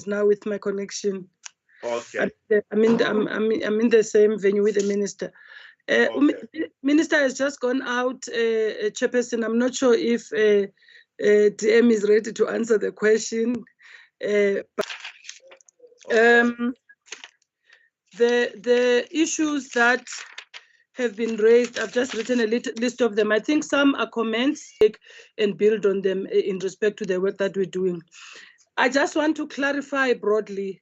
now with my connection. Okay. I'm in the same venue with the minister. Okay. Minister has just gone out, Chairperson. I'm not sure if DM is ready to answer the question. The issues that have been raised, I've just written a list of them. I think some are comments and build on them in respect to the work that we're doing. I just want to clarify broadly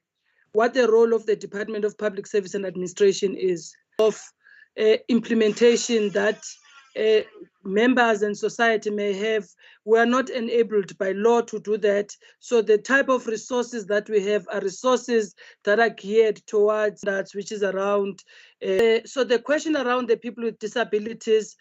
what the role of the Department of Public Service and Administration is of implementation that members and society may have. We are not enabled by law to do that. So the type of resources that we have are resources that are geared towards that, which is around. So the question around the people with disabilities,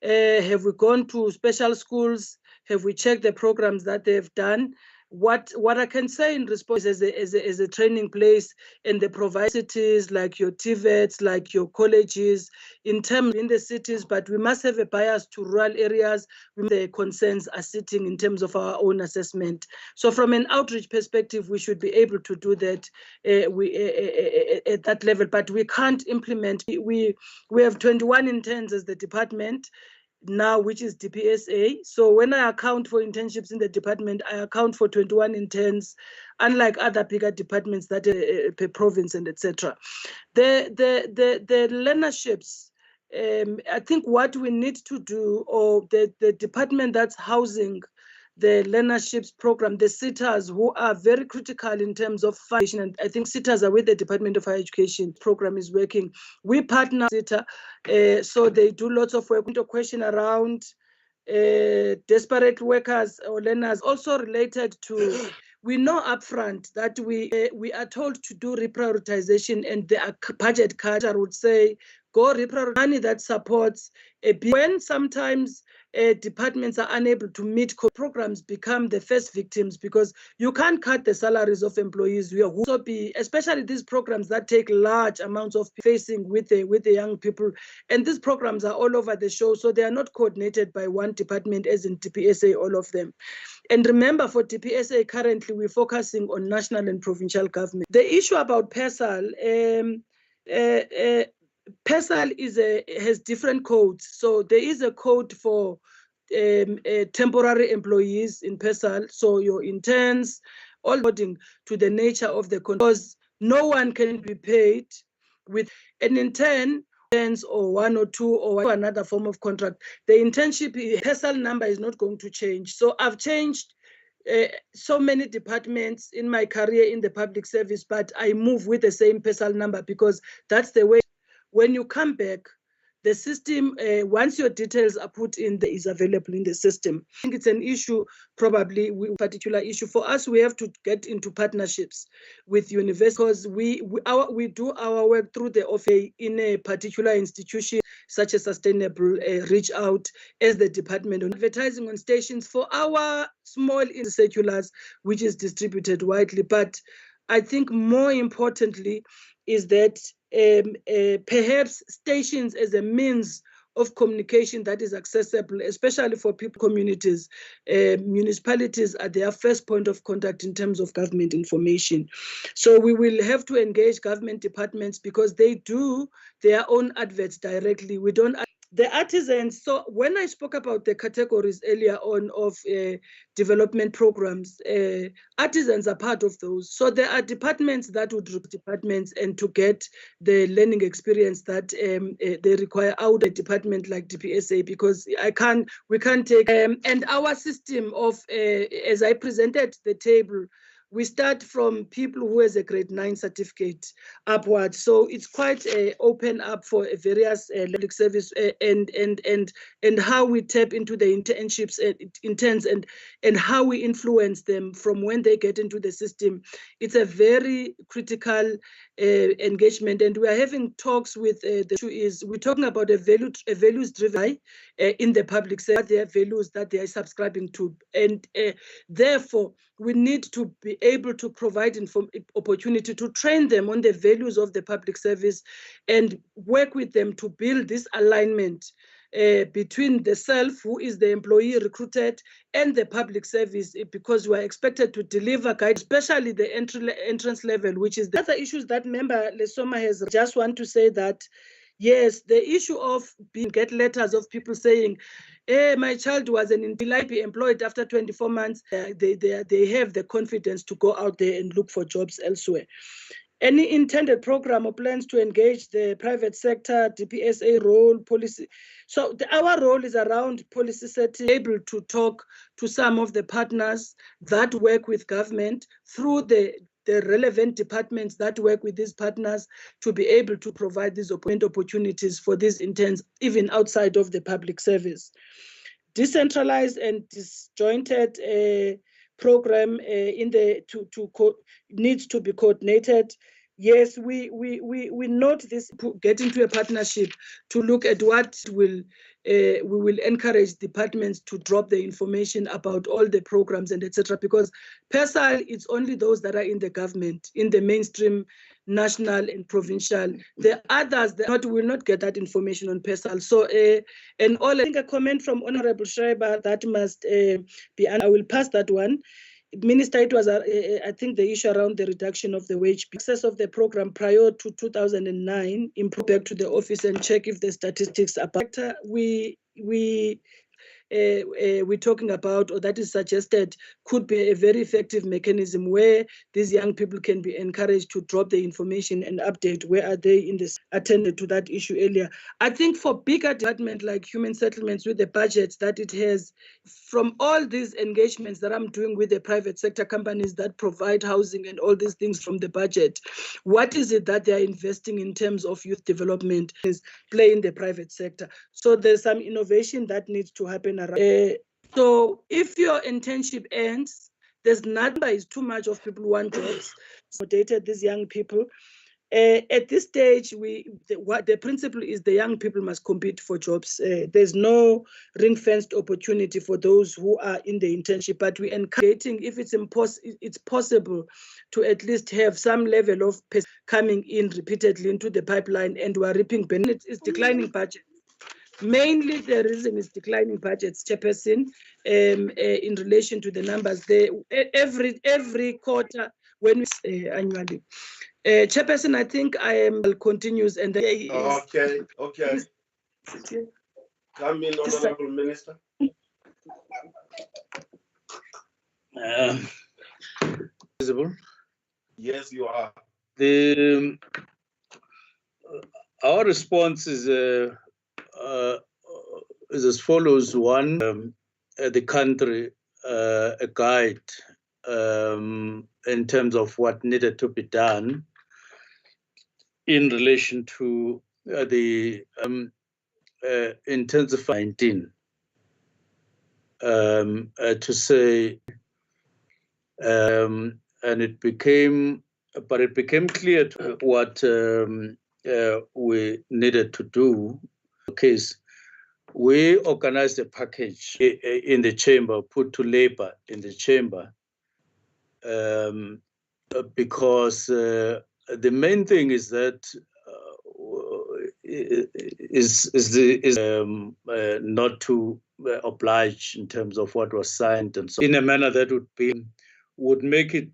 have we gone to special schools? Have we checked the programs that they've done? What I can say in response is as a training place and the provide cities like your TVETs, like your colleges, in the cities, but we must have a bias to rural areas where the concerns are sitting in terms of our own assessment. So from an outreach perspective, we should be able to do that at that level, but we can't implement. We have 21 interns as the department now, which is DPSA. So when I account for internships in the department, I account for 21 interns, unlike other bigger departments that per province and etc. The learnerships, I think what we need to do, or the department that's housing the learnerships program, the sitters who are very critical in terms of foundation, and I think sitters are with the Department of Higher Education program is working. We partner sitter, so they do lots of work. A question around desperate workers or learners, also related to. We know upfront that we are told to do reprioritization, and the budget cutter would say, go reprioritize money that supports when sometimes departments are unable to meet programs become the first victims, because you can't cut the salaries of employees. We also be, especially these programs that take large amounts of facing with the young people, and these programs are all over the show, so they are not coordinated by one department as in TPSA, all of them. And remember, for TPSA currently we're focusing on national and provincial government. The issue about PESAL, PESAL has different codes. So there is a code for temporary employees in PESAL. So your interns, all according to the nature of the contract, because no one can be paid with an intern or one or two or another form of contract. The internship PESAL number is not going to change. So I've changed so many departments in my career in the public service, but I move with the same PESAL number because that's the way. When you come back, the system, once your details are put in, there is available in the system. I think it's an issue, probably a particular issue. For us, we have to get into partnerships with universities, because we do our work through the office in a particular institution, such as sustainable reach out as the department on advertising on stations for our small circulars, which is distributed widely. But I think more importantly is that perhaps stations as a means of communication that is accessible, especially for people, communities, municipalities are their first point of contact in terms of government information. So we will have to engage government departments because they do their own adverts directly. We don't. The artisans, so when I spoke about the categories earlier on of development programs, artisans are part of those. So there are departments that would recruit departments and to get the learning experience that they require out of a department like DPSA, because we can't take, and our system of, as I presented the table, we start from people who has a grade 9 certificate upward. So it's quite open up for various public service and how we tap into the internships and interns and how we influence them from when they get into the system. It's a very critical engagement, and we are having talks with the issue is we're talking about a values driven in the public sector, their values that they are subscribing to, and therefore we need to be able to provide opportunity to train them on the values of the public service and work with them to build this alignment between the self, who is the employee recruited, and the public service, because we are expected to deliver guide, especially the entrance level, which is the other issues that member Lesoma has. Just want to say that, yes, the issue of get letters of people saying, hey, my child was will I be employed after 24 months? They have the confidence to go out there and look for jobs elsewhere. Any intended program or plans to engage the private sector, DPSA role, policy. So our role is around policy setting, able to talk to some of the partners that work with government through the relevant departments that work with these partners to be able to provide these opportunities for these interns, even outside of the public service. Decentralized and disjointed program needs to be coordinated. Yes, we note this, get into a partnership to look at what we will encourage departments to drop the information about all the programs and etc. Because PERSAL, it's only those that are in the government, in the mainstream, national and provincial. The others will not get that information on PERSAL. So, and all, I think a comment from Honorable Schreiber that must be, and I will pass that one. Minister, it was, I think, the issue around the reduction of the wage. Success of the program prior to 2009, improve back to the office and check if the statistics are better. We're talking about, or that is suggested, could be a very effective mechanism where these young people can be encouraged to drop the information and update where are they in this, attended to that issue earlier. I think for bigger department like human settlements, with the budgets that it has, from all these engagements that I'm doing with the private sector companies that provide housing and all these things from the budget, what is it that they're investing in terms of youth development is play in the private sector? So there's some innovation that needs to happen around. So if your internship ends, there's number is too much of people who want jobs. So dated these young people. At this stage, the principle is the young people must compete for jobs. There's no ring-fenced opportunity for those who are in the internship, but we're encouraging, if it's possible, to at least have some level of coming in repeatedly into the pipeline, and we're reaping benefits. It's declining budget. Mainly the reason is declining budgets, Chairperson, in relation to the numbers there. Every quarter, when we annually. Chairperson, I think I am continues and okay. Come in, Honorable Minister. Visible? Yes, you are. Our response is as follows. One, the country, a guide in terms of what needed to be done in relation to the intensifying 19 to say, and it became clear to what we needed to do. Case, we organized a package in the chamber, put to labor in the chamber, because the main thing is that not to oblige in terms of what was signed, and so in a manner that would make it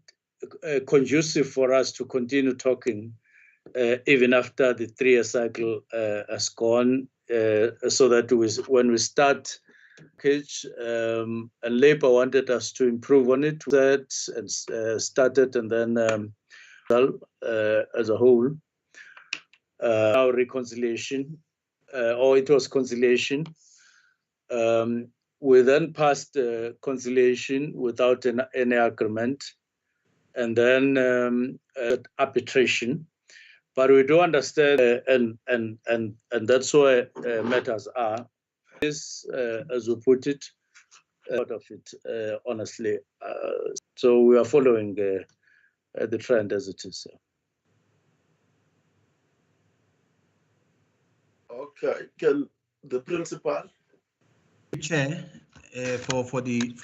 conducive for us to continue talking even after the 3-year cycle has gone, so that when we start package, and Labour wanted us to improve on it, and started, and then as a whole, now reconciliation, or it was conciliation. We then passed conciliation without any agreement, and then arbitration. But we do understand, and that's where matters are. This, as we put it, out of it, honestly. So we are following the trend as it is. Okay, can the principal? Chair, for the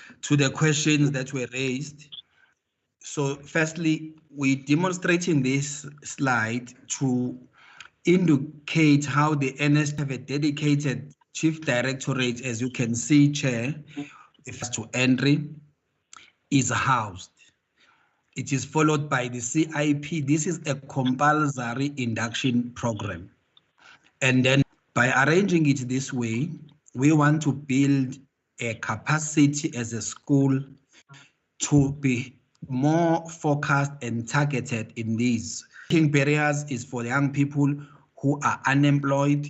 questions that were raised. So firstly, we demonstrating this slide to indicate how the NS have a dedicated Chief Directorate, as you can see, Chair, the first to entry is housed. It is followed by the CIP. This is a compulsory induction program. And then by arranging it this way, we want to build a capacity as a school to be more focused and targeted in these. Barriers is for young people who are unemployed,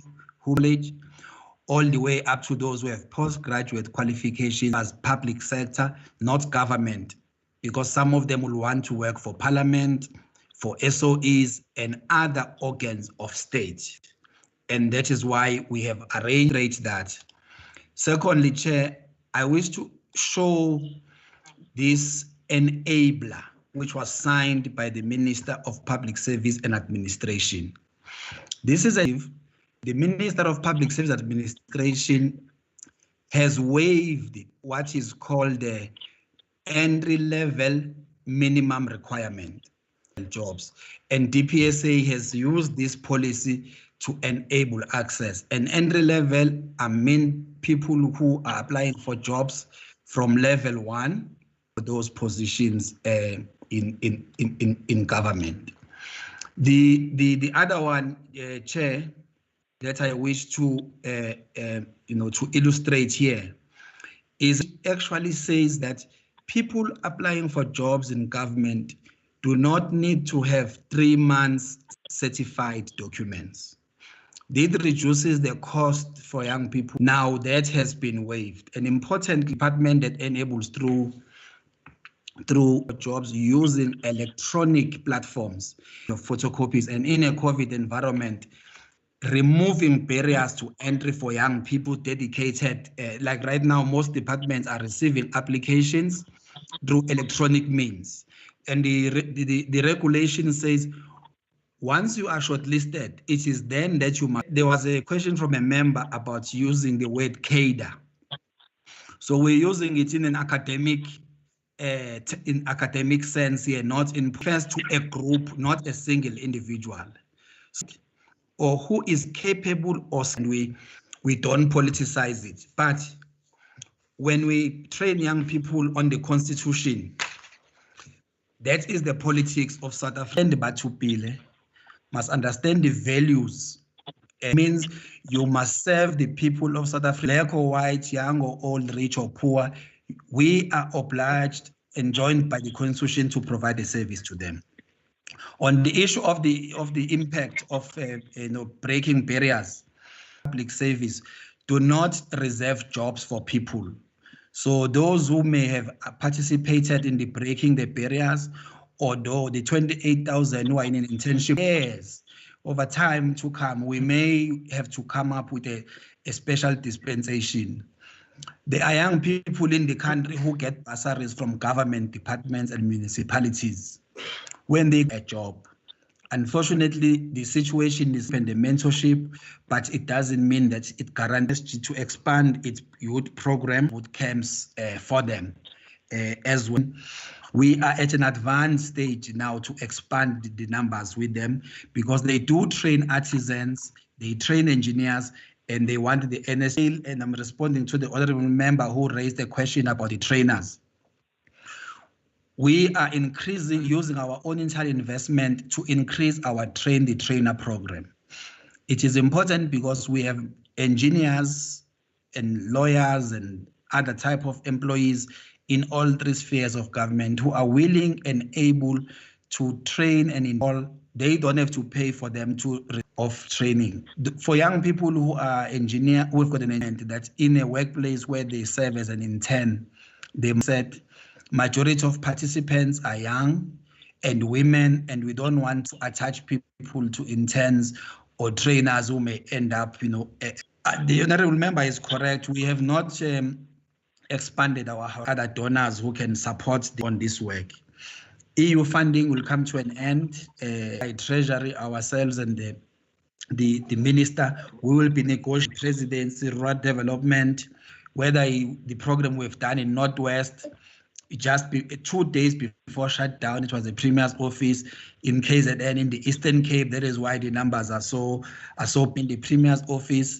all the way up to those who have postgraduate qualifications as public sector, not government, because some of them will want to work for parliament, for SOEs and other organs of state. And that is why we have arranged that. Secondly, Chair, I wish to show this enabler, which was signed by the Minister of Public Service and Administration. This is the Minister of Public Service Administration has waived what is called the entry-level minimum requirement jobs. And DPSA has used this policy to enable access. And entry level, I mean people who are applying for jobs from level 1 for those positions in government. The other one, Chair, that I wish to to illustrate here is actually says that people applying for jobs in government do not need to have 3 months certified documents. This reduces the cost for young people. Now that has been waived. An important department that enables through jobs using electronic platforms, photocopies, and in a COVID environment, removing barriers to entry for young people dedicated, like right now, most departments are receiving applications through electronic means. And the regulation says, once you are shortlisted, it is then that you must. There was a question from a member about using the word cadre. So we're using it in an academic sense here, not in refers to a group, not a single individual, or who is capable of. We don't politicize it, but when we train young people on the Constitution, that is the politics of South Africa. But must understand the values. It means you must serve the people of South Africa, black or white, young or old, rich or poor. We are obliged and joined by the Constitution to provide a service to them. On the issue of the impact of breaking barriers, public service do not reserve jobs for people. So those who may have participated in the breaking the barriers, although the 28,000 who are in an internship, yes, over time to come, we may have to come up with a special dispensation. There are young people in the country who get bursaries from government departments and municipalities when they get a job. Unfortunately, the situation is in the mentorship, but it doesn't mean that it guarantees to expand its youth program, boot camps for them as well. We are at an advanced stage now to expand the numbers with them because they do train artisans, they train engineers, and they want the NSA. And I'm responding to the honorable member who raised the question about the trainers. We are increasing, using our own internal investment to increase our train the trainer program. It is important because we have engineers and lawyers and other type of employees in all 3 spheres of government who are willing and able to train and involve. They don't have to pay for them to of training. For young people who are engineer, we've got an intern that in a workplace where they serve as an intern, they said majority of participants are young and women, and we don't want to attach people to interns or trainers who may end up, the honorable member is correct. We have not expanded our other donors who can support on this work. EU funding will come to an end. By Treasury, ourselves and the minister, we will be negotiating presidency, rural development, whether the program we've done in Northwest, just 2 days before shutdown, it was the Premier's office in KZN in the Eastern Cape. That is why the numbers are so in the Premier's office.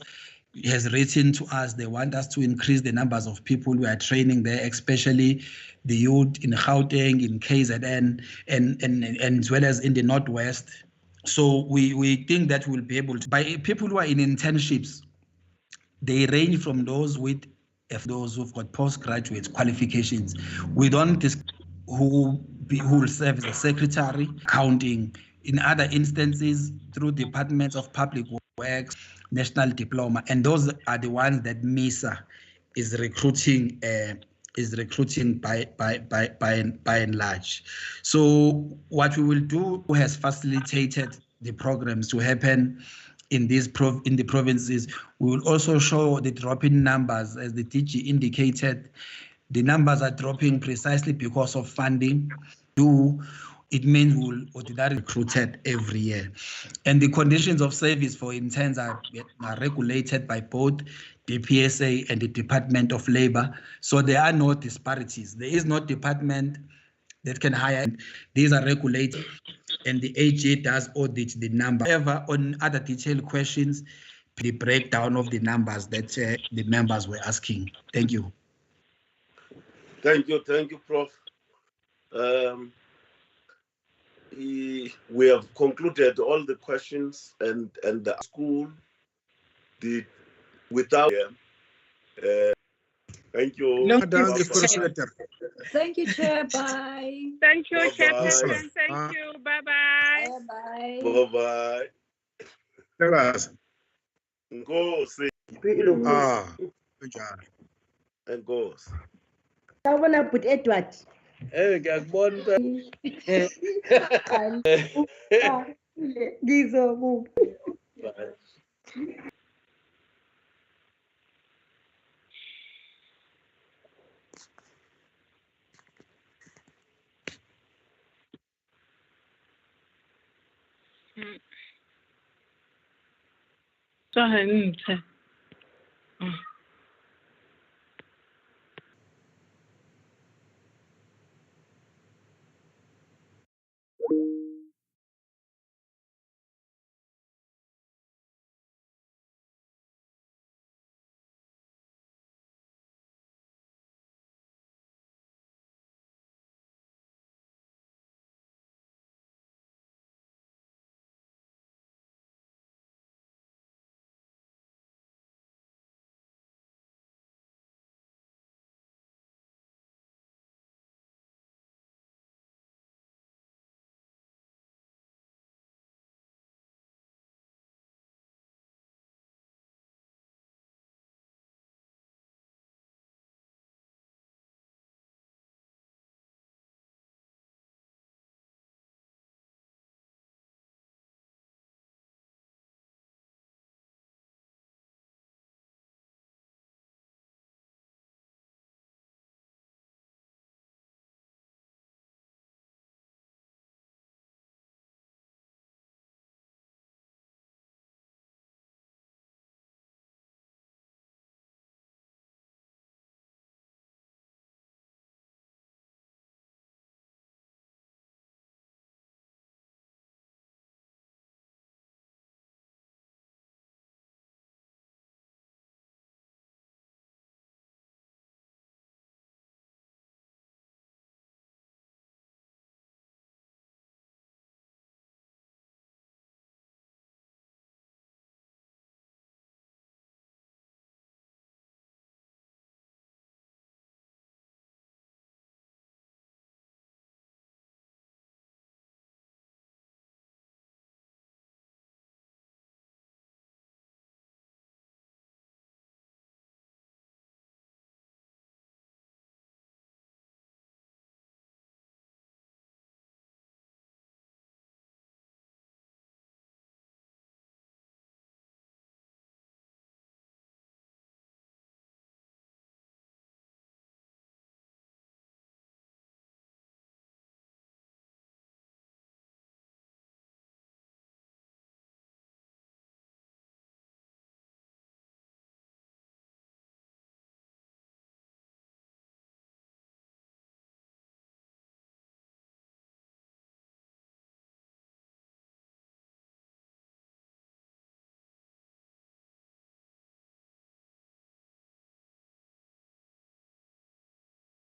has written to us. They want us to increase the numbers of people we are training there, especially the youth in Gauteng, in KZN, and as well as in the Northwest. So we think that we'll be able to, by people who are in internships, they range from those with those who've got postgraduate qualifications. We don't discuss who will serve as a secretary, accounting. In other instances, through departments of public works, national diploma, and those are the ones that MISA is recruiting by and large. So what we will do has facilitated the programs to happen in the provinces. We will also show the dropping numbers, as the DG indicated. The numbers are dropping precisely because of funding. It means we will ordinarily recruited every year. And the conditions of service for interns are regulated by both the PSA and the Department of Labor. So there are no disparities. There is no department that can hire. These are regulated, and the AG does audit the number. However, on other detailed questions, the breakdown of the numbers that the members were asking. Thank you. Thank you, Prof. We have concluded all the questions, and the school did without. Thank you. Thank you, Chair. Bye. Thank you, Bye-bye. Chairperson. Thank you. Bye-bye. Bye. Bye bye. Ngozi. Ngozi. Sawubona bhuti Edward. Ngiyakubona. Ngizobuka. So,